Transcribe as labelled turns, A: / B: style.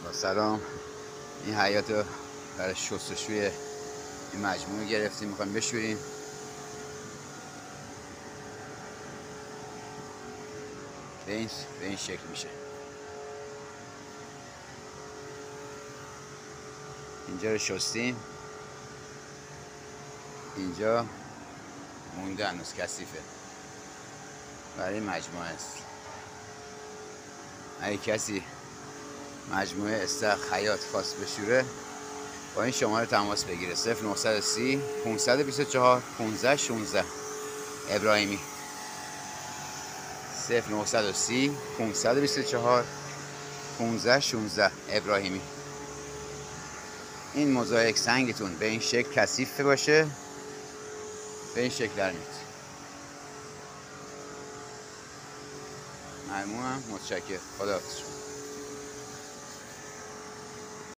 A: با سلام. این حیاط رو برای شستشوی این مجموعه گرفتیم، میخوایم بشوریم. به این شکل میشه. اینجا رو شستیم، اینجا مونده هنوز کثیفه، برای مجموعه است. اگه کسی مجموعه استخر حیاط خواست بشوره با این شماره تماس بگیره: 0930 524 1516 ابراهیمی. 0930 524 1516 ابراهیمی. این موزاییک سنگتون به این شکل کثیف باشه، به این شکل در میاد. ممنونم، متشکرم، خداحافظ.